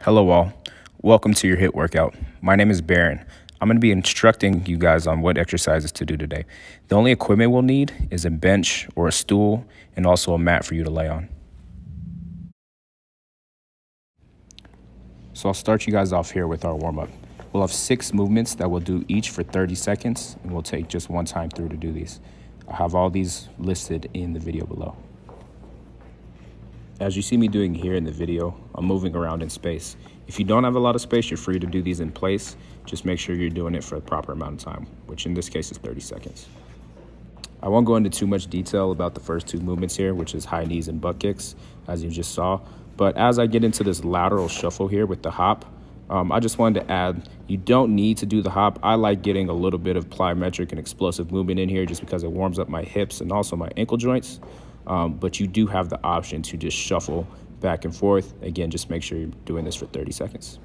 Hello all, welcome to your HIIT workout. My name is Baron. I'm going to be instructing you guys on what exercises to do today. The only equipment we'll need is a bench or a stool and also a mat for you to lay on. So I'll start you guys off here with our warm-up. We'll have 6 movements that we'll do each for 30 seconds, and we'll take just one time through to do these. I'll have all these listed in the video below. As you see me doing here in the video, I'm moving around in space. If you don't have a lot of space, you're free to do these in place. Just make sure you're doing it for the proper amount of time, which in this case is 30 seconds. I won't go into too much detail about the first 2 movements here, which is high knees and butt kicks, as you just saw. But as I get into this lateral shuffle here with the hop, I just wanted to add, you don't need to do the hop. I like getting a little bit of plyometric and explosive movement in here just because it warms up my hips and also my ankle joints. But you do have the option to just shuffle back and forth. Again, just make sure you're doing this for 30 seconds.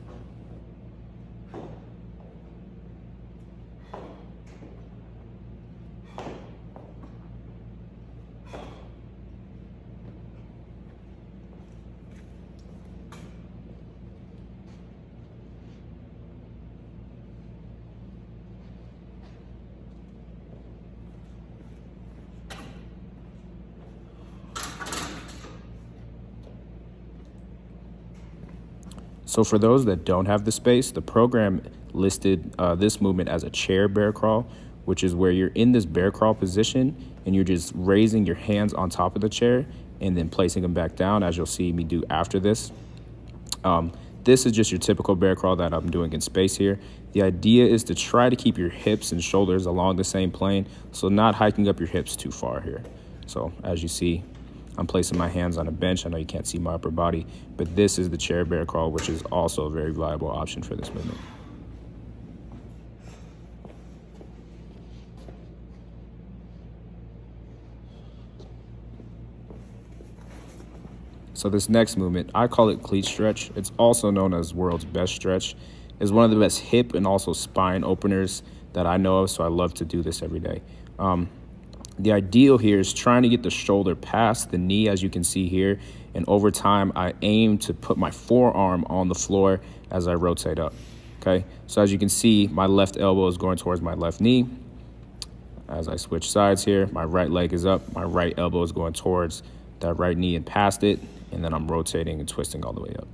So for those that don't have the space, the program listed this movement as a chair bear crawl, which is where you're in this bear crawl position and you're just raising your hands on top of the chair and then placing them back down, as you'll see me do after this. This is just your typical bear crawl that I'm doing in space here. The idea is to try to keep your hips and shoulders along the same plane, so not hiking up your hips too far here. So as you see, I'm placing my hands on a bench. I know you can't see my upper body, but this is the chair bear crawl, which is also a very viable option for this movement. So this next movement, I call it cleat stretch. It's also known as world's best stretch. It's one of the best hip and also spine openers that I know of, so I love to do this every day. The ideal here is trying to get the shoulder past the knee, as you can see here. And over time, I aim to put my forearm on the floor as I rotate up, okay? So as you can see, my left elbow is going towards my left knee. As I switch sides here, my right leg is up. My right elbow is going towards that right knee and past it. And then I'm rotating and twisting all the way up.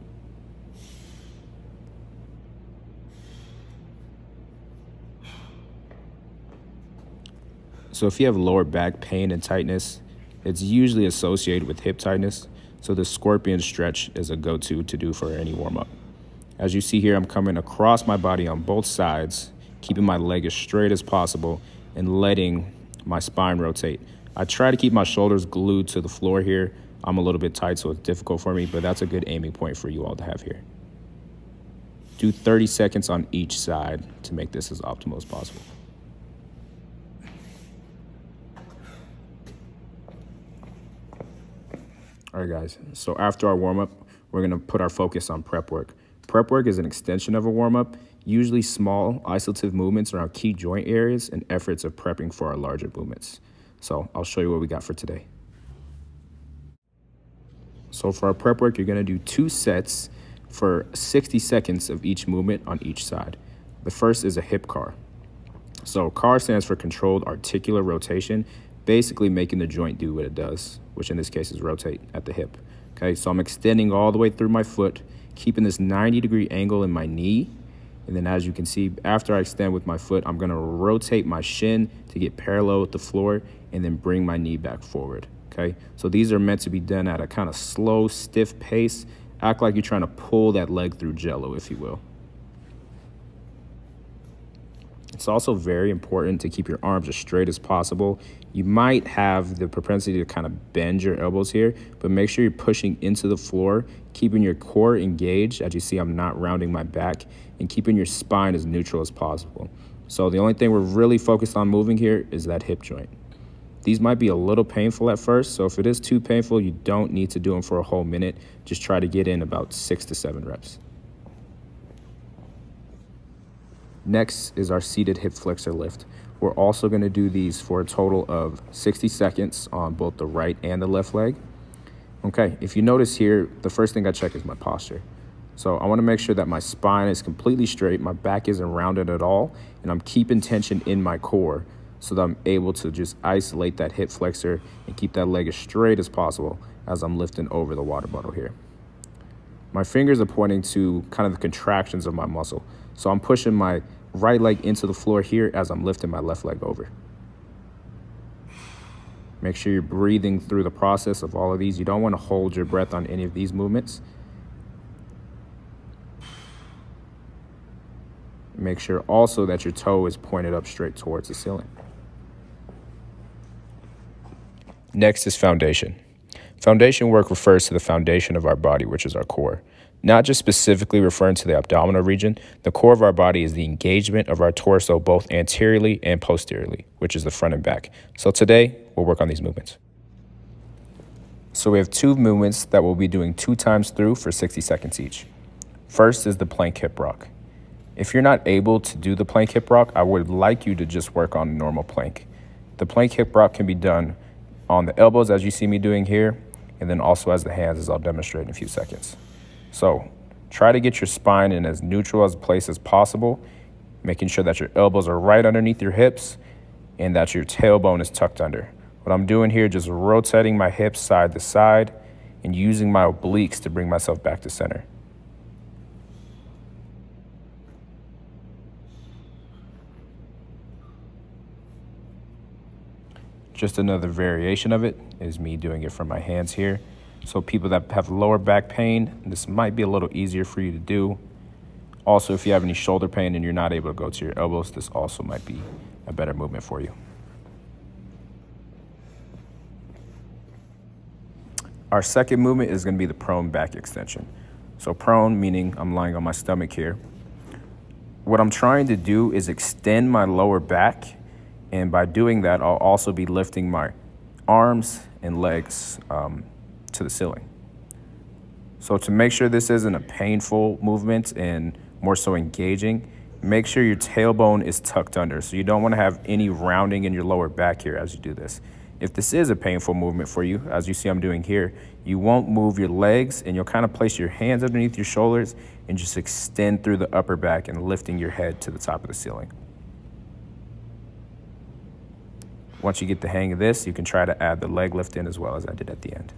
So if you have lower back pain and tightness, it's usually associated with hip tightness. So the scorpion stretch is a go-to to do for any warm-up. As you see here, I'm coming across my body on both sides, keeping my leg as straight as possible and letting my spine rotate. I try to keep my shoulders glued to the floor here. I'm a little bit tight, so it's difficult for me, but that's a good aiming point for you all to have here. Do 30 seconds on each side to make this as optimal as possible. All right, guys, so after our warm-up, we're gonna put our focus on prep work. Prep work is an extension of a warm-up, usually small isolative movements around key joint areas and efforts of prepping for our larger movements. So I'll show you what we got for today. So for our prep work, you're gonna do 2 sets for 60 seconds of each movement on each side. The first is a hip car. So car stands for controlled articular rotation, basically making the joint do what it does, which in this case is rotate at the hip. Okay, so I'm extending all the way through my foot, keeping this 90-degree angle in my knee. And then as you can see, after I extend with my foot, I'm gonna rotate my shin to get parallel with the floor and then bring my knee back forward. Okay, so these are meant to be done at a kind of slow, stiff pace. Act like you're trying to pull that leg through jello, if you will. It's also very important to keep your arms as straight as possible. You might have the propensity to kind of bend your elbows here, but make sure you're pushing into the floor, keeping your core engaged. As you see, I'm not rounding my back, and keeping your spine as neutral as possible. So the only thing we're really focused on moving here is that hip joint. These might be a little painful at first, so if it is too painful, you don't need to do them for a whole minute. Just try to get in about 6 to 7 reps. Next is our seated hip flexor lift. We're also going to do these for a total of 60 seconds on both the right and the left leg. Okay, if you notice here, the first thing I check is my posture. So I want to make sure that my spine is completely straight, my back isn't rounded at all, and I'm keeping tension in my core so that I'm able to just isolate that hip flexor and keep that leg as straight as possible as I'm lifting over the water bottle here. My fingers are pointing to kind of the contractions of my muscle. So I'm pushing my right leg into the floor here as I'm lifting my left leg over. Make sure you're breathing through the process of all of these. You don't want to hold your breath on any of these movements. Make sure also that your toe is pointed up straight towards the ceiling. Next is foundation. Foundation work refers to the foundation of our body, which is our core. Not just specifically referring to the abdominal region, the core of our body is the engagement of our torso both anteriorly and posteriorly, which is the front and back. So today, we'll work on these movements. So we have 2 movements that we'll be doing 2 times through for 60 seconds each. First is the plank hip rock. If you're not able to do the plank hip rock, I would like you to just work on normal plank. The plank hip rock can be done on the elbows, as you see me doing here, and then also as the hands, as I'll demonstrate in a few seconds. So try to get your spine in as neutral as a place as possible, making sure that your elbows are right underneath your hips and that your tailbone is tucked under. What I'm doing here, just rotating my hips side to side and using my obliques to bring myself back to center. Just another variation of it is me doing it from my hands here. So people that have lower back pain, this might be a little easier for you to do. Also, if you have any shoulder pain and you're not able to go to your elbows, this also might be a better movement for you. Our second movement is going to be the prone back extension. So prone meaning I'm lying on my stomach here. What I'm trying to do is extend my lower back, and by doing that, I'll also be lifting my arms and legs to the ceiling. So to make sure this isn't a painful movement and more so engaging, make sure your tailbone is tucked under. So you don't want to have any rounding in your lower back here as you do this. If this is a painful movement for you, as you see I'm doing here, you won't move your legs and you'll kind of place your hands underneath your shoulders and just extend through the upper back and lifting your head to the top of the ceiling. Once you get the hang of this, you can try to add the leg lift in as well as I did at the end.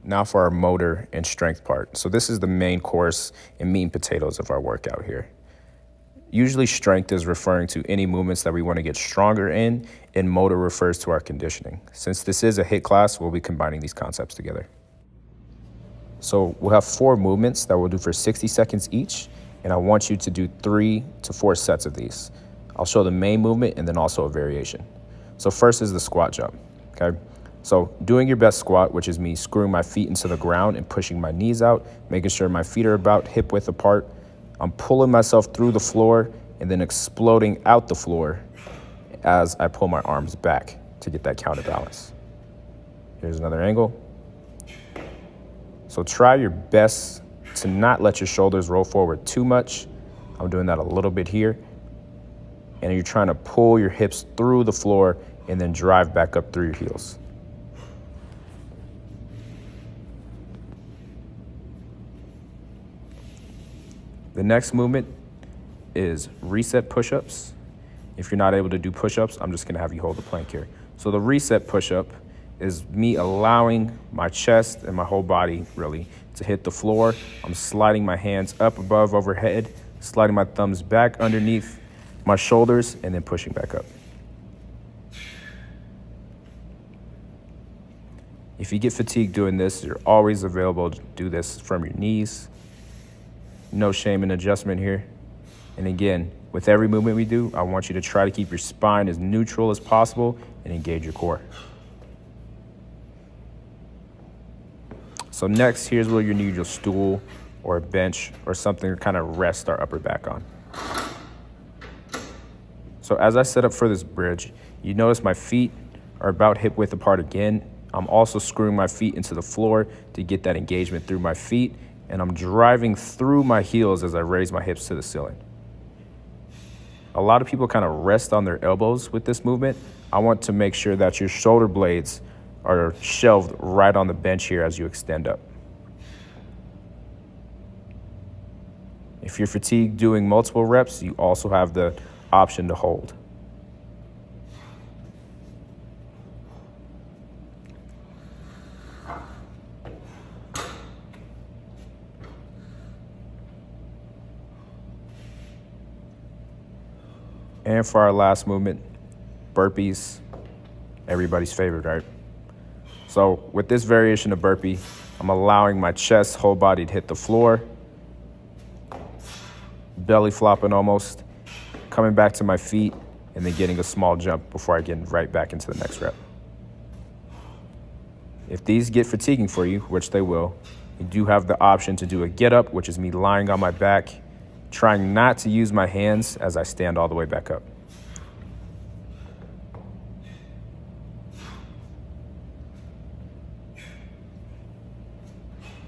Now for our motor and strength part. So this is the main course and meat and potatoes of our workout here. Usually strength is referring to any movements that we want to get stronger in, and motor refers to our conditioning. Since this is a HIIT class, we'll be combining these concepts together. So we'll have 4 movements that we'll do for 60 seconds each, and I want you to do 3 to 4 sets of these. I'll show the main movement and then also a variation. So first is the squat jump, okay? So doing your best squat, which is me screwing my feet into the ground and pushing my knees out, making sure my feet are about hip width apart. I'm pulling myself through the floor and then exploding out the floor as I pull my arms back to get that counterbalance. Here's another angle. So try your best to not let your shoulders roll forward too much. I'm doing that a little bit here. And you're trying to pull your hips through the floor and then drive back up through your heels. The next movement is reset push-ups. If you're not able to do push-ups, I'm just gonna have you hold the plank here. So the reset push-up is me allowing my chest and my whole body really to hit the floor. I'm sliding my hands up above overhead, sliding my thumbs back underneath my shoulders, and then pushing back up. If you get fatigued doing this, you're always available to do this from your knees. No shame in adjustment here. And again, with every movement we do, I want you to try to keep your spine as neutral as possible and engage your core. So next, here's where you need your stool or a bench or something to kind of rest our upper back on. So as I set up for this bridge, you notice my feet are about hip width apart again. I'm also screwing my feet into the floor to get that engagement through my feet, and I'm driving through my heels as I raise my hips to the ceiling. A lot of people kind of rest on their elbows with this movement. I want to make sure that your shoulder blades are shelved right on the bench here as you extend up. If you're fatigued doing multiple reps, you also have the option to hold. And for our last movement, burpees, everybody's favorite, right? So with this variation of burpee, I'm allowing my chest, whole body to hit the floor, belly flopping almost, coming back to my feet, and then getting a small jump before I get right back into the next rep. If these get fatiguing for you, which they will, you do have the option to do a get up, which is me lying on my back, trying not to use my hands as I stand all the way back up.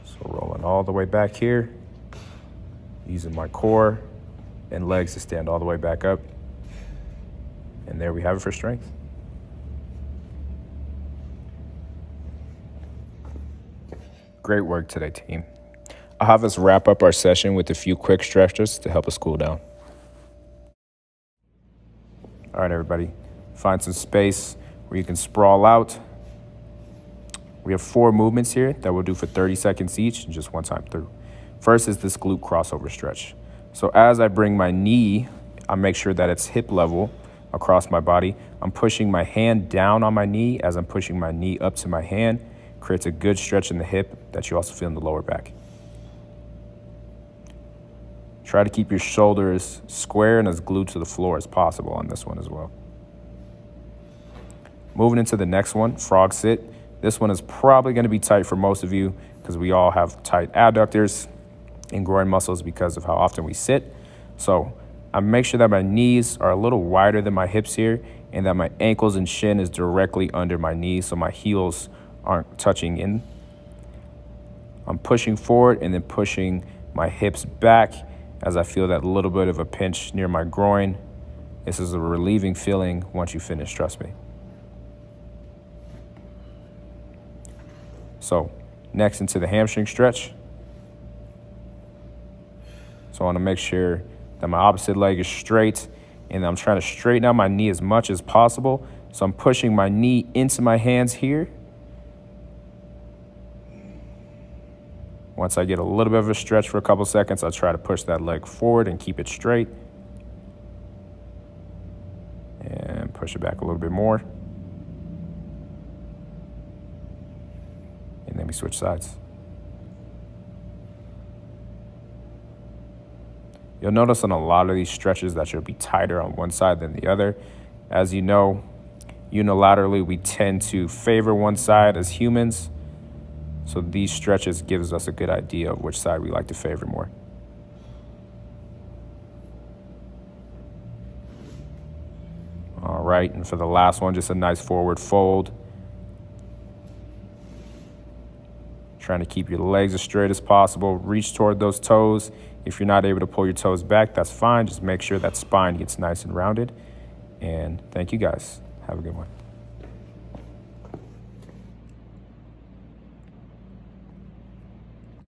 So rolling all the way back here, using my core and legs to stand all the way back up. And there we have it for strength. Great work today, team. I'll have us wrap up our session with a few quick stretches to help us cool down. All right, everybody, find some space where you can sprawl out. We have 4 movements here that we'll do for 30 seconds each and just one time through. First is this glute crossover stretch. So as I bring my knee, I make sure that it's hip level across my body. I'm pushing my hand down on my knee as I'm pushing my knee up to my hand. Creates a good stretch in the hip that you also feel in the lower back. Try to keep your shoulders square and as glued to the floor as possible on this one as well. Moving into the next one, frog sit. This one is probably going to be tight for most of you because we all have tight adductors and groin muscles because of how often we sit. So I make sure that my knees are a little wider than my hips here and that my ankles and shin is directly under my knees so my heels aren't touching in. I'm pushing forward and then pushing my hips back as I feel that little bit of a pinch near my groin. This is a relieving feeling once you finish, trust me. So next into the hamstring stretch. So I want to make sure that my opposite leg is straight and I'm trying to straighten out my knee as much as possible. So I'm pushing my knee into my hands here. Once I get a little bit of a stretch for a couple seconds, I'll try to push that leg forward and keep it straight. And push it back a little bit more. And then we switch sides. You'll notice on a lot of these stretches that you'll be tighter on one side than the other. As you know, unilaterally, we tend to favor one side as humans. So these stretches gives us a good idea of which side we like to favor more. All right, and for the last one, just a nice forward fold. Trying to keep your legs as straight as possible. Reach toward those toes. If you're not able to pull your toes back, that's fine. Just make sure that spine gets nice and rounded. And thank you guys. Have a good one.